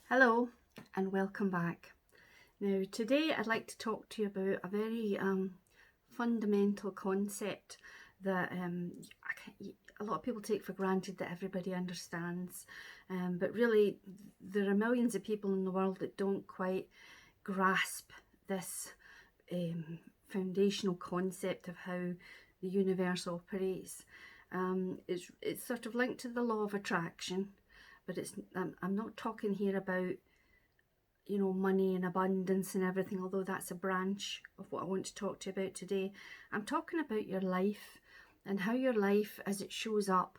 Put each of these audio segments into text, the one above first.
Hello and welcome back. Now today I'd like to talk to you about a very fundamental concept that a lot of people take for granted that everybody understands, but really there are millions of people in the world that don't quite grasp this foundational concept of how the universe operates. It's sort of linked to the law of attraction, but I'm not talking here about money and abundance and everything, although that's a branch of what I want to talk to you about today. I'm talking about your life and how your life, as it shows up,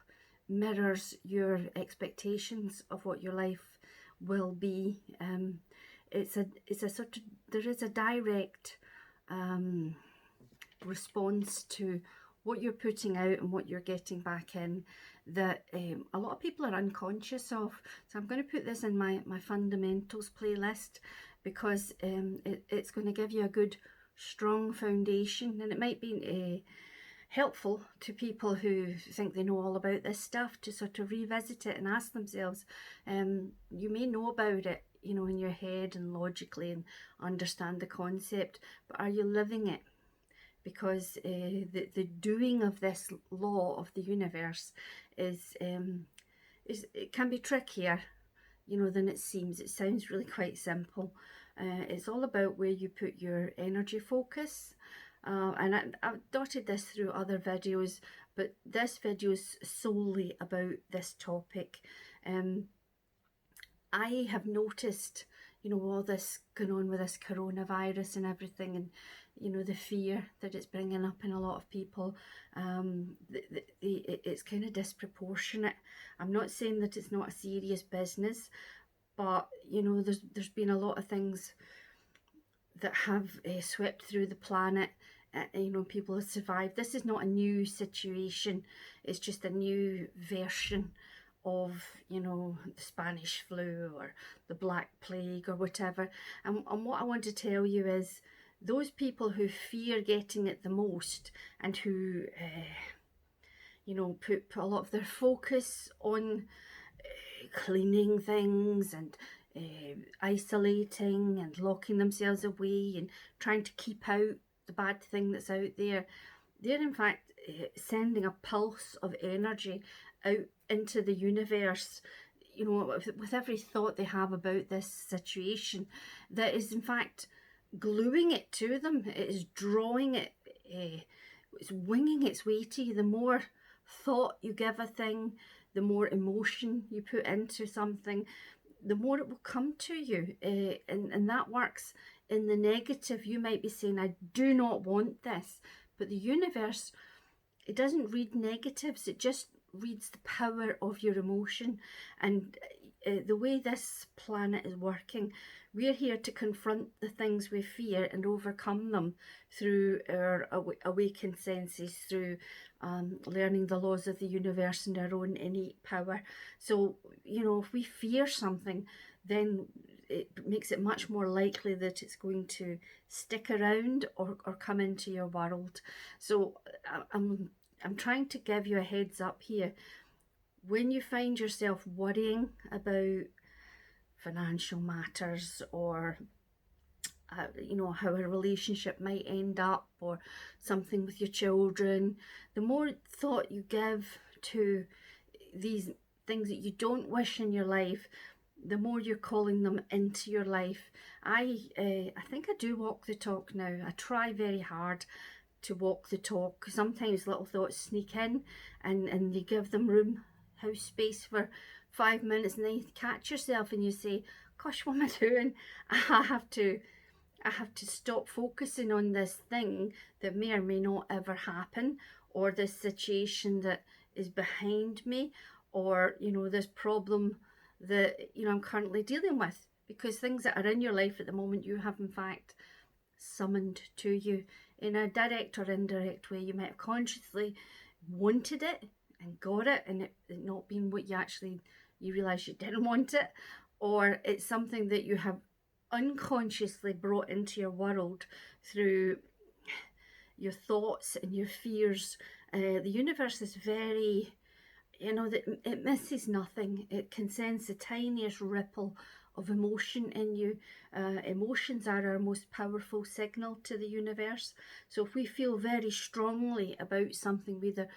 mirrors your expectations of what your life will be. It's a sort of, there is a direct response to what you're putting out and what you're getting back in that a lot of people are unconscious of. So I'm going to put this in my fundamentals playlist because it's going to give you a good strong foundation, and it might be helpful to people who think they know all about this stuff to sort of revisit it and ask themselves, you may know about it, in your head and logically and understand the concept, but are you living it? Because the doing of this law of the universe is it can be trickier, than it seems. It sounds really quite simple. It's all about where you put your energy focus. And I've dotted this through other videos, but this video is solely about this topic. I have noticed, all this going on with this coronavirus and everything, and the fear that it's bringing up in a lot of people. It's kind of disproportionate. I'm not saying that it's not a serious business, but there's been a lot of things that have swept through the planet. People have survived. This is not a new situation. It's just a new version of the Spanish flu or the Black Plague or whatever. And what I want to tell you is those people who fear getting it the most and who put a lot of their focus on cleaning things and isolating and locking themselves away and trying to keep out the bad thing that's out there, they're in fact sending a pulse of energy out into the universe, with every thought they have about this situation, that is in fact gluing it to them. It is drawing it, it's winging its way to you. The more thought you give a thing, the more emotion you put into something, the more it will come to you. And that works in the negative. You might be saying, I do not want this. But the universe, it doesn't read negatives. It just reads the power of your emotion. And the way this planet is working, we're here to confront the things we fear and overcome them through our awakened senses, through learning the laws of the universe and our own innate power. So, if we fear something, then it makes it much more likely that it's going to stick around or come into your world. So I'm trying to give you a heads up here. When you find yourself worrying about financial matters or how a relationship might end up or something with your children, the more thought you give to these things that you don't wish in your life, the more you're calling them into your life. I think I do walk the talk now. I try very hard to walk the talk. Sometimes little thoughts sneak in and you give them room, house space for 5 minutes, and then you catch yourself and you say, gosh, what am I doing? I have to stop focusing on this thing that may or may not ever happen, or this situation that is behind me, or this problem that I'm currently dealing with, because things that are in your life at the moment you have in fact summoned to you in a direct or indirect way. You might have consciously wanted it and got it, and it not being what you realize you didn't want it, or it's something that you have unconsciously brought into your world through your thoughts and your fears. The universe is very you know, that it misses nothing. It can sense the tiniest ripple of emotion in you. Emotions are our most powerful signal to the universe. So if we feel very strongly about something, we either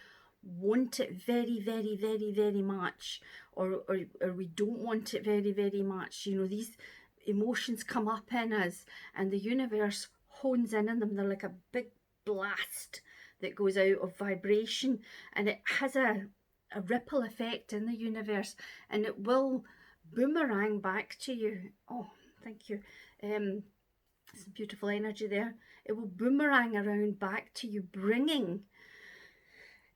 want it very, very, very, very much, or we don't want it very, very much. You know, these emotions come up in us, and the universe hones in on them. They're like a big blast that goes out of vibration, and it has a ripple effect in the universe, and it will boomerang back to you. Oh, thank you. Some beautiful energy there. It will boomerang around back to you, bringing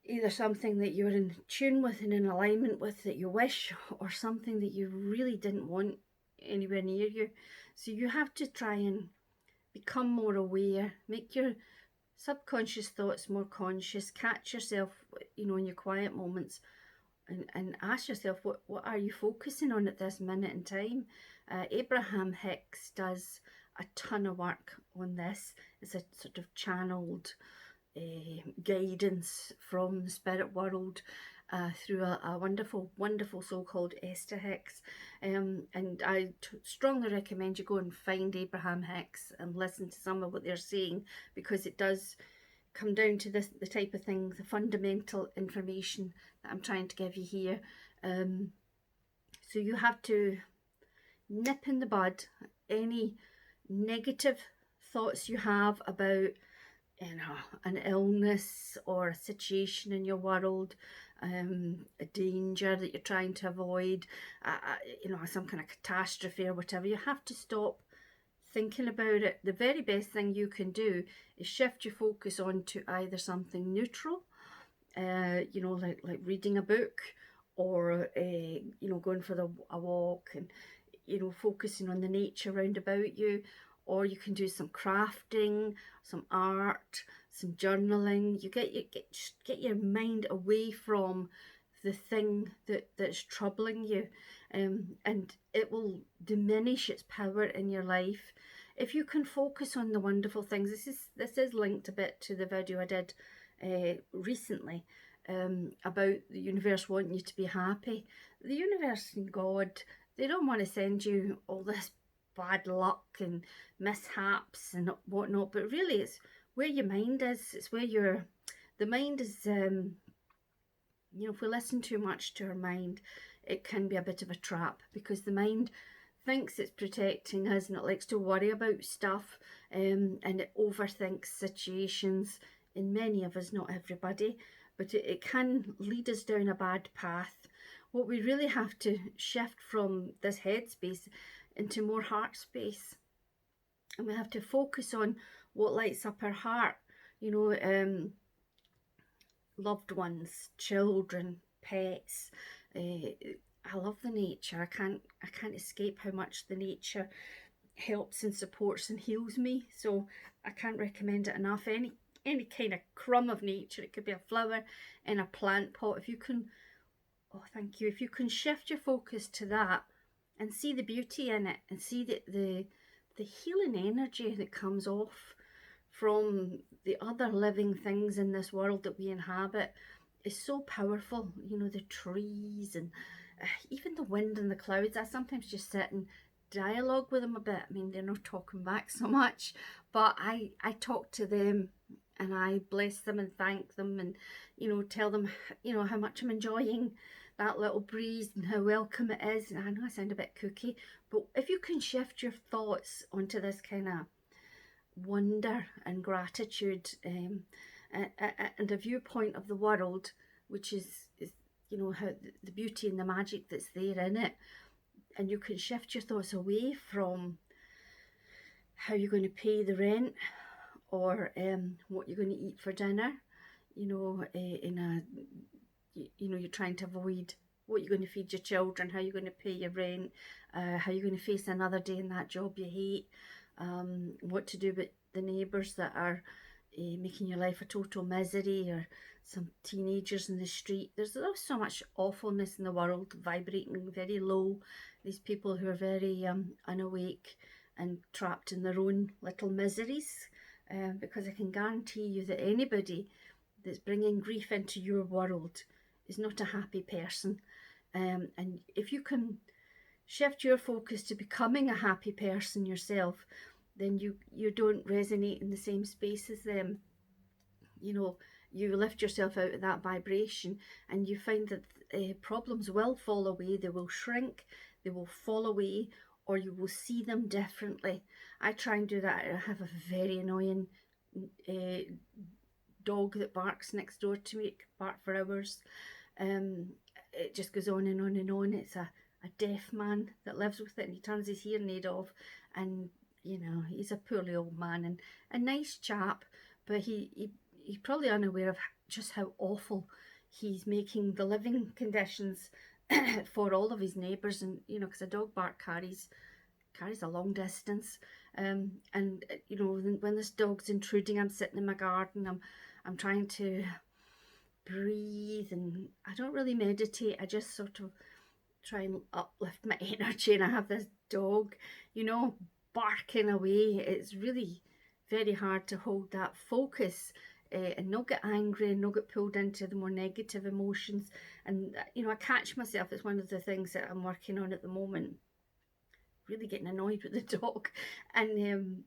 either something that you're in tune with and in alignment with that you wish, or something that you really didn't want anywhere near you. So you have to try and become more aware, make your subconscious thoughts more conscious, catch yourself, you know, in your quiet moments, and ask yourself, what are you focusing on at this minute in time? Abraham Hicks does a ton of work on this. It's a sort of channeled guidance from the spirit world through a wonderful, wonderful soul called Esther Hicks. And I strongly recommend you go and find Abraham Hicks and listen to some of what they're saying, because it does come down to this, the type of thing, the fundamental information that I'm trying to give you here. So you have to nip in the bud any negative thoughts you have about, you know, an illness or a situation in your world, a danger that you're trying to avoid, you know, some kind of catastrophe or whatever. You have to stop thinking about it. The very best thing you can do is shift your focus on to either something neutral, you know, like reading a book, or you know, going for a walk, and you know, focusing on the nature round about you. Or you can do some crafting, some art, some journaling. You get your mind away from the thing that's troubling you, and it will diminish its power in your life if you can focus on the wonderful things. This is linked a bit to the video I did recently, about the universe wanting you to be happy. The universe and God, they don't want to send you all this bad luck and mishaps and whatnot, but really it's where your mind is. It's where the mind is, you know, if we listen too much to our mind, it can be a bit of a trap, because the mind thinks it's protecting us, and it likes to worry about stuff, and it overthinks situations. In many of us, not everybody, but it can lead us down a bad path. What we really have to shift from this headspace into more heart space, and we have to focus on what lights up our heart. You know, loved ones, children, pets. I love the nature. I can't escape how much the nature helps and supports and heals me. So I can't recommend it enough. Any kind of crumb of nature. It could be a flower in a plant pot. If you can, oh, thank you. If you can shift your focus to that and see the beauty in it, and see the healing energy that comes off from the other living things in this world that we inhabit, is so powerful. You know, the trees, and even the wind and the clouds. I sometimes just sit and dialogue with them a bit. I mean, they're not talking back so much, but I talk to them, and I bless them and thank them, and, you know, tell them, you know, how much I'm enjoying that little breeze and how welcome it is. And I know I sound a bit kooky, but if you can shift your thoughts onto this kind of wonder and gratitude, and a viewpoint of the world, which is you know, how the beauty and the magic that's there in it, and you can shift your thoughts away from how you're going to pay the rent, or what you're going to eat for dinner, you know, you know, you're trying to avoid what you're going to feed your children, how you're going to pay your rent, how you're going to face another day in that job you hate, what to do with the neighbours that are making your life a total misery, or some teenagers in the street. There's so much awfulness in the world, vibrating very low. These people who are very unawake and trapped in their own little miseries, because I can guarantee you that anybody that's bringing grief into your world is not a happy person. And if you can shift your focus to becoming a happy person yourself, then you don't resonate in the same space as them. You know, you lift yourself out of that vibration, and you find that problems will fall away, they will shrink, they will fall away, or you will see them differently. I try and do that. I have a very annoying uh, dog that barks next door to me. It can bark for hours. It just goes on and on and on. It's a deaf man that lives with it, and he turns his hearing aid off, and he's a poorly old man and a nice chap, but he's probably unaware of just how awful he's making the living conditions for all of his neighbours. And because a dog bark carries a long distance. And when this dog's intruding, I'm sitting in my garden, I'm trying to breathe, and I don't really meditate. I just sort of try and uplift my energy, and I have this dog, barking away. It's really very hard to hold that focus, and not get angry and not get pulled into the more negative emotions. And I catch myself. It's one of the things that I'm working on at the moment, really getting annoyed with the dog, and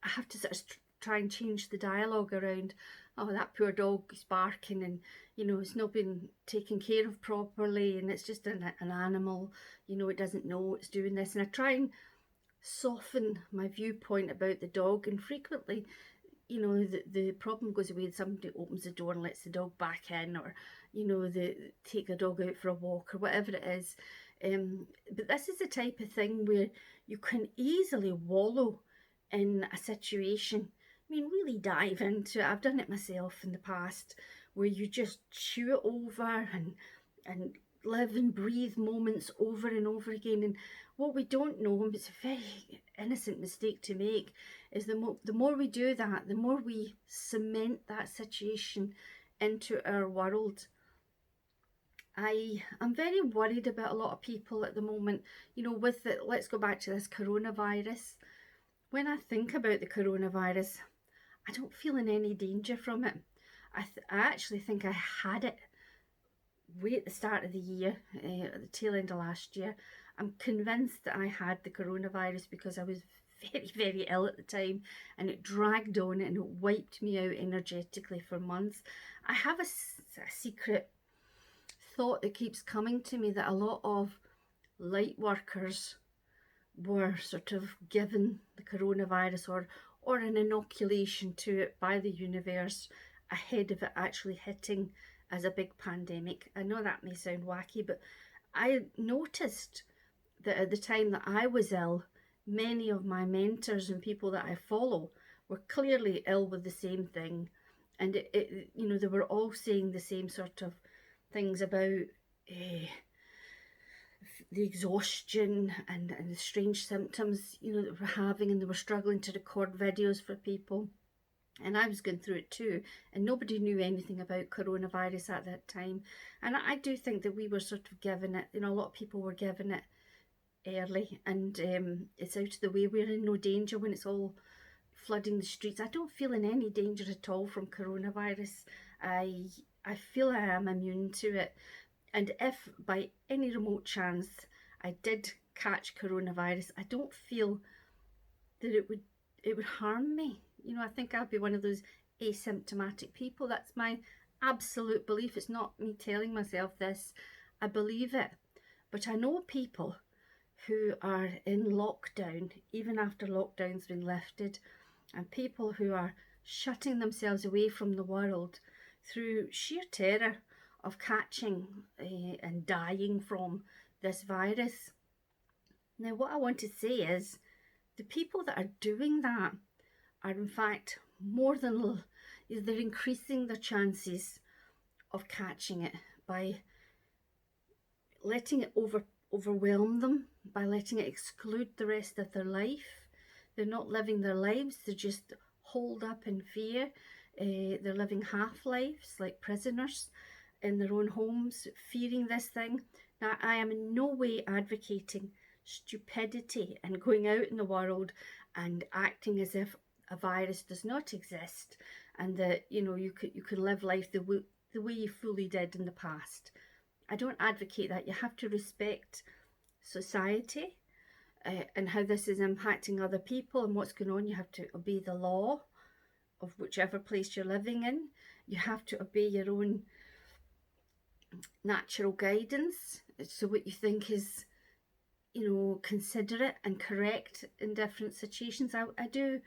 I have to sort of try and change the dialogue around, oh, that poor dog is barking, and it's not been taken care of properly, and it's just an animal, it doesn't know it's doing this. And I try and soften my viewpoint about the dog, and frequently the problem goes away. Somebody opens the door and lets the dog back in, or they take the dog out for a walk or whatever it is. But this is the type of thing where you can easily wallow in a situation. I mean, really dive into it. I've done it myself in the past, where you just chew it over and live and breathe moments over and over again. And what we don't know, and it's a very innocent mistake to make, is the more we do that, the more we cement that situation into our world. I'm very worried about a lot of people at the moment, with it. Let's go back to this coronavirus. When I think about the coronavirus, I don't feel in any danger from it. I actually think I had it way at the start of the year, at the tail end of last year. I'm convinced that I had the coronavirus because I was very, very ill at the time, and it dragged on and it wiped me out energetically for months. I have a secret thought that keeps coming to me, that a lot of light workers were sort of given the coronavirus or an inoculation to it by the universe ahead of it actually hitting as a big pandemic. I know that may sound wacky, but I noticed that at the time that I was ill, many of my mentors and people that I follow were clearly ill with the same thing. And they were all saying the same sort of things about the exhaustion and the strange symptoms that we're having, and they were struggling to record videos for people. And I was going through it too, and nobody knew anything about coronavirus at that time. And I do think that we were sort of given it, a lot of people were given it early, and it's out of the way. We're in no danger when it's all flooding the streets. I don't feel in any danger at all from coronavirus. I feel I am immune to it. And if by any remote chance I did catch coronavirus, I don't feel that it would harm me. I think I'd be one of those asymptomatic people. That's my absolute belief. It's not me telling myself this. I believe it. But I know people who are in lockdown, even after lockdown's been lifted, and people who are shutting themselves away from the world through sheer terror of catching and dying from this virus. Now, what I want to say is, the people that are doing that are in fact they're increasing their chances of catching it by letting it overwhelm them, by letting it exclude the rest of their life. They're not living their lives, they're just holed up in fear. They're living half lives, like prisoners in their own homes, fearing this thing. Now, I am in no way advocating stupidity and going out in the world and acting as if a virus does not exist, and that you can live life the way you fully did in the past. I don't advocate that. You have to respect society and how this is impacting other people and what's going on. You have to obey the law of whichever place you're living in. You have to obey your own natural guidance. So what you think is, considerate and correct in different situations. I do,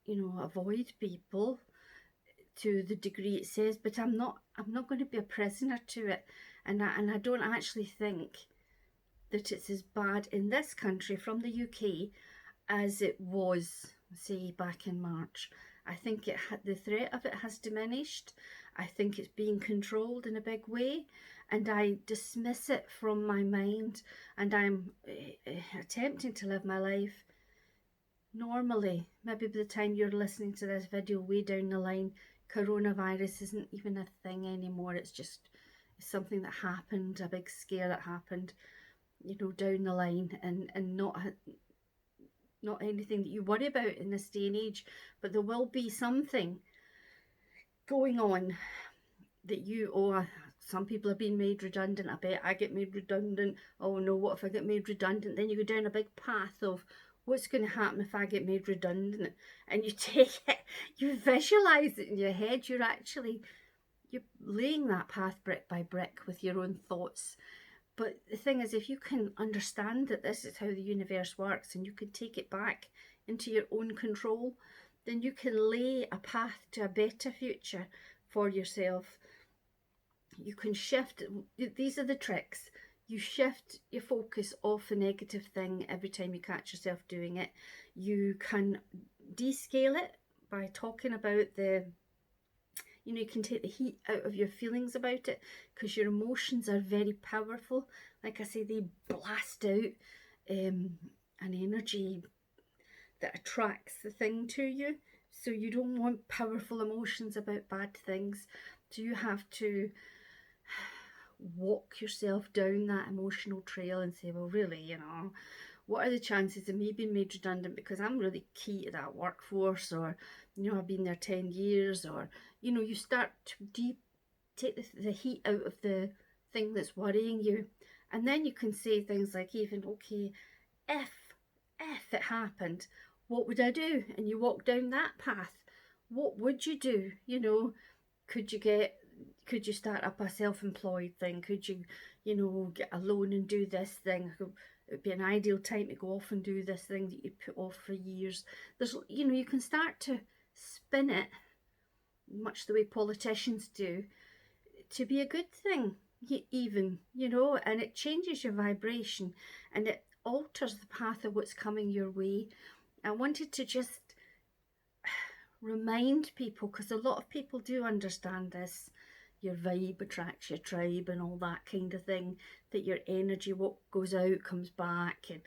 avoid people to the degree it says, but I'm not going to be a prisoner to it. And I don't actually think that it's as bad in this country from the UK as it was, say, back in March. I think the threat of it has diminished. I think it's being controlled in a big way, and I dismiss it from my mind, and I'm attempting to live my life normally. Maybe by the time you're listening to this video way down the line, coronavirus isn't even a thing anymore. It's just something that happened, a big scare that happened, down the line, and not anything that you worry about in this day and age. But there will be something going on that some people are being made redundant. I bet I get made redundant. Oh no, what if I get made redundant? Then you go down a big path of what's going to happen if I get made redundant, and you take it, you visualize it in your head. You're laying that path brick by brick with your own thoughts. But the thing is, if you can understand that this is how the universe works and you can take it back into your own control, then you can lay a path to a better future for yourself. You can shift. These are the tricks. You shift your focus off a negative thing every time you catch yourself doing it. You can descale it by talking about you can take the heat out of your feelings about it, because your emotions are very powerful. Like I say, they blast out an energy that attracts the thing to you. So you don't want powerful emotions about bad things. So you have to walk yourself down that emotional trail and say, well, really, what are the chances of me being made redundant because I'm really key to that workforce, or I've been there 10 years, or you start to take the heat out of the thing that's worrying you. And then you can say things like, even, okay, if it happened, what would I do? And you walk down that path. What would you do? Could you start up a self-employed thing? Could you get a loan and do this thing? It would be an ideal time to go off and do this thing that you put off for years. There's, you can start to spin it, much the way politicians do, to be a good thing, even, and it changes your vibration and it alters the path of what's coming your way. I wanted to just remind people, because a lot of people do understand this. Your vibe attracts your tribe and all that kind of thing, that your energy, what goes out comes back. And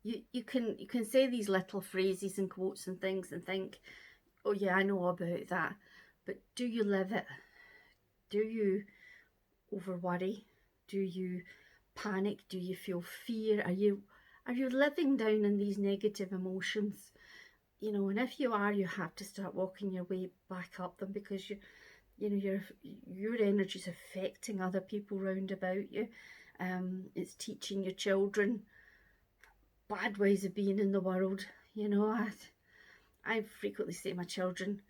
you can say these little phrases and quotes and things and think, oh yeah, I know about that, but do you live it? Do you over worry? Do you panic? Do you feel fear? Are you living down in these negative emotions? And if you are, you have to start walking your way back up them, because your energy is affecting other people round about you. It's teaching your children bad ways of being in the world. I frequently say to my children,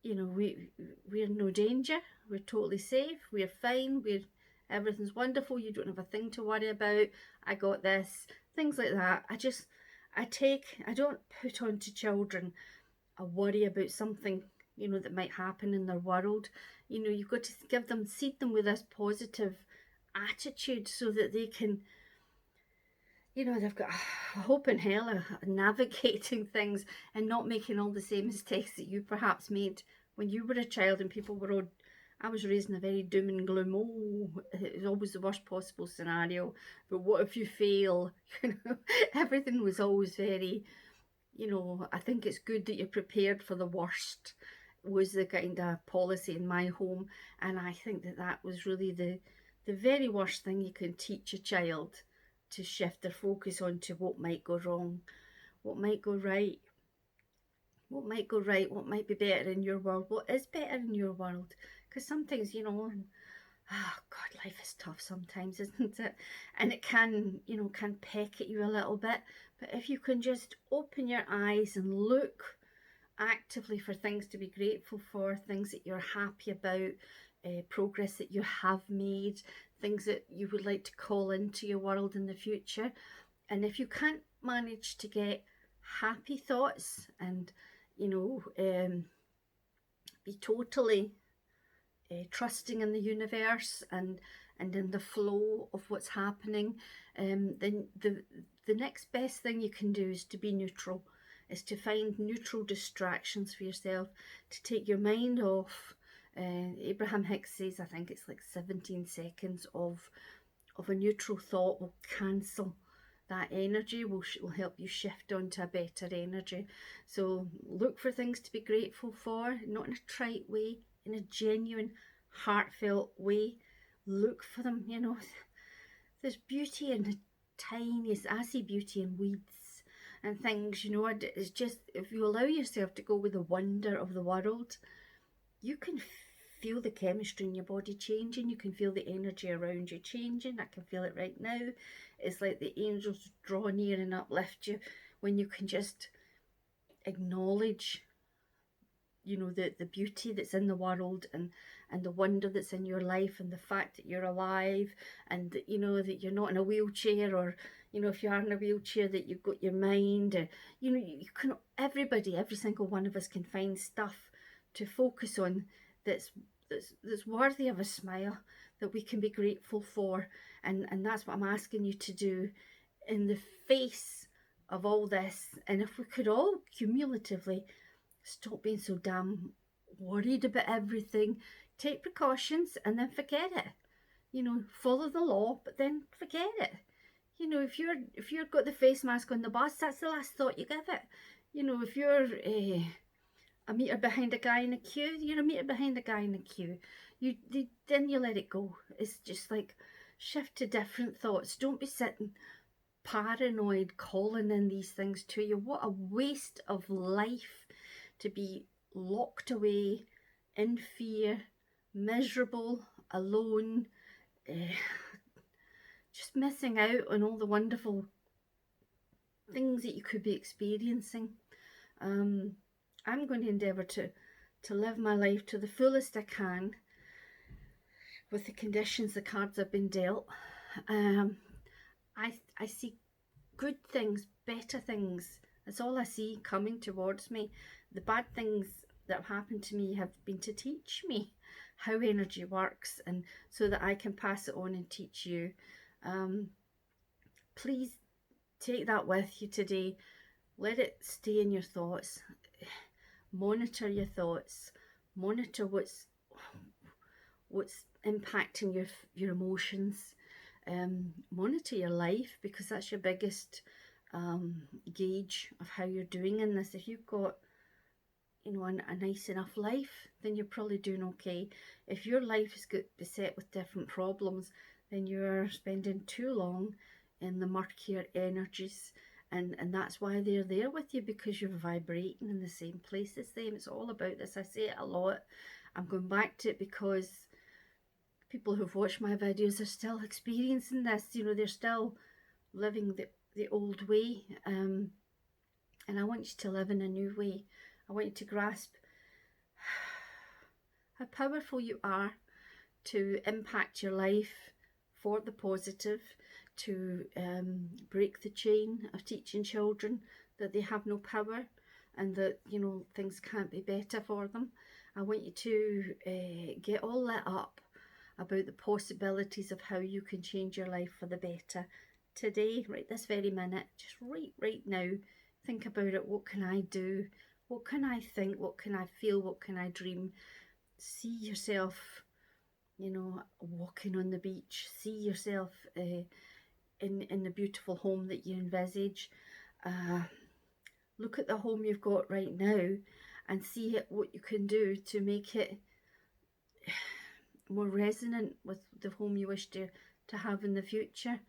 we're in no danger. We're totally safe. We're fine. Everything's wonderful. You don't have a thing to worry about. I got this. Things like that. I don't put onto children a worry about something, that might happen in their world. You've got to seed them with this positive attitude so that they can, they've got a hope in hell of navigating things and not making all the same mistakes that you perhaps made when you were a child and people were all, I was raised in a very doom and gloom. Oh, it's always the worst possible scenario. But what if you fail? Everything was always very, I think it's good that you're prepared for the worst, was the kind of policy in my home. And I think that was really the very worst thing you can teach a child, to shift their focus onto what might go wrong, what might go right. what might go right, what might be better in your world, what is better in your world. Because sometimes, oh God, life is tough sometimes, isn't it? And it can, can peck at you a little bit. But if you can just open your eyes and look actively for things to be grateful for, things that you're happy about, progress that you have made, things that you would like to call into your world in the future. And if you can't manage to get happy thoughts and, be totally trusting in the universe and in the flow of what's happening, then the next best thing you can do is to be neutral, is to find neutral distractions for yourself, to take your mind off. Abraham Hicks says, I think it's like 17 seconds of a neutral thought will cancel that energy, will help you shift onto a better energy. So look for things to be grateful for, not in a trite way, in a genuine, heartfelt way. Look for them, There's beauty in the tiniest, I see beauty in weeds and things, It's just, if you allow yourself to go with the wonder of the world, you can feel the chemistry in your body changing. You can feel the energy around you changing. I can feel it right now. It's like the angels draw near and uplift you when you can just acknowledge, the beauty that's in the world and the wonder that's in your life, and the fact that you're alive, and that, that you're not in a wheelchair, or if you are in a wheelchair, that you've got your mind, and you can, every single one of us can find stuff to focus on that's worthy of a smile, that we can be grateful for. And that's what I'm asking you to do in the face of all this. And if we could all cumulatively stop being so damn worried about everything, take precautions, and then forget it. Follow the law, but then forget it. If you're got the face mask on the bus, that's the last thought you give it. If you're a meter behind a guy in a queue, you're a meter behind a guy in a queue. Then you let it go. It's just like, shift to different thoughts. Don't be sitting paranoid calling in these things to you. What a waste of life to be locked away in fear, miserable, alone, just missing out on all the wonderful things that you could be experiencing. I'm going to endeavour to live my life to the fullest I can with the conditions the cards have been dealt. I see good things, better things. That's all I see coming towards me. The bad things that have happened to me have been to teach me how energy works, and so that I can pass it on and teach you. Please take that with you today. Let it stay in your thoughts. Monitor your thoughts. Monitor what's impacting your emotions. Monitor your life, because that's your biggest gauge of how you're doing in this. If you've got a nice enough life, then you're probably doing okay. If your life is beset with different problems, then you're spending too long in the murkier energies, and that's why they're there with you, because you're vibrating in the same place as them. It's all about this. I say it a lot. I'm going back to it because people who've watched my videos are still experiencing this. They're still living the old way, and I want you to live in a new way. I want you to grasp how powerful you are to impact your life for the positive, to break the chain of teaching children that they have no power, and that things can't be better for them. I want you to get all lit up about the possibilities of how you can change your life for the better today, right this very minute, just right now. Think about it. What can I do? What can I think? What can I feel? What can I dream? See yourself, walking on the beach. See yourself in the beautiful home that you envisage. Look at the home you've got right now and see what you can do to make it more resonant with the home you wish to have in the future.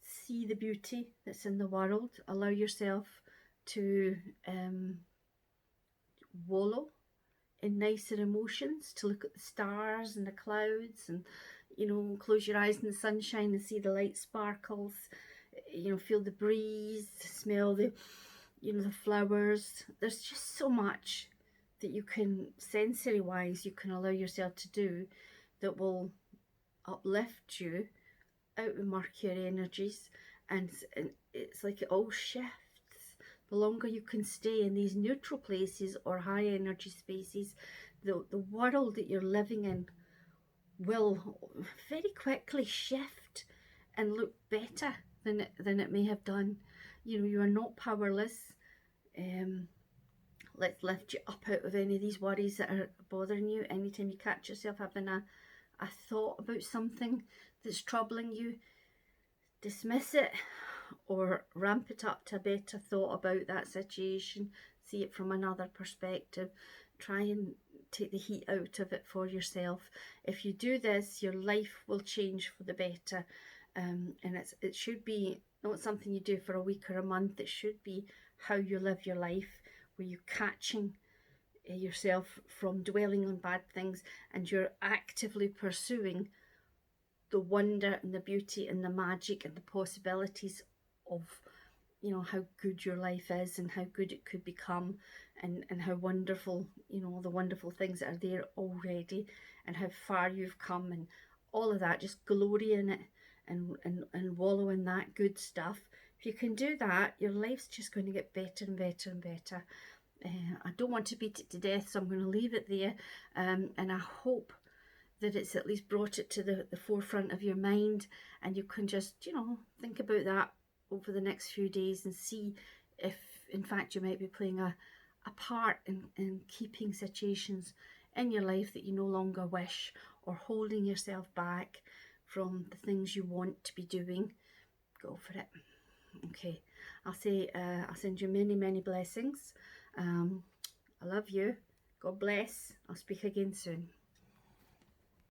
See the beauty that's in the world. Allow yourself to wallow in nicer emotions, to look at the stars and the clouds, and close your eyes in the sunshine and see the light sparkles, feel the breeze, smell the flowers. There's just so much that you can, sensory wise, you can allow yourself to do that will uplift you out of murkier energies. And it's like it all shifts. The longer you can stay in these neutral places or high energy spaces, the world that you're living in will very quickly shift and look better than it may have done. You are not powerless. Um, let's lift you up out of any of these worries that are bothering you. Anytime you catch yourself having a thought about something that's troubling you, dismiss it or ramp it up to a better thought about that situation. See it from another perspective. Try and take the heat out of it for yourself. If you do this, your life will change for the better. And it should be not something you do for a week or a month. It should be how you live your life, where you're catching yourself from dwelling on bad things, and you're actively pursuing the wonder and the beauty and the magic and the possibilities of how good your life is and how good it could become, and how wonderful, the wonderful things that are there already, and how far you've come, and all of that. Just glory in it, and wallow in that good stuff. If you can do that, your life's just going to get better and better and better. I don't want to beat it to death, so I'm going to leave it there. And I hope that it's at least brought it to the forefront of your mind, and you can just, think about that over the next few days and see if, in fact, you might be playing a part in keeping situations in your life that you no longer wish, or holding yourself back from the things you want to be doing. Go for it. Okay, I'll send you many, many blessings. I love you. God bless. I'll speak again soon.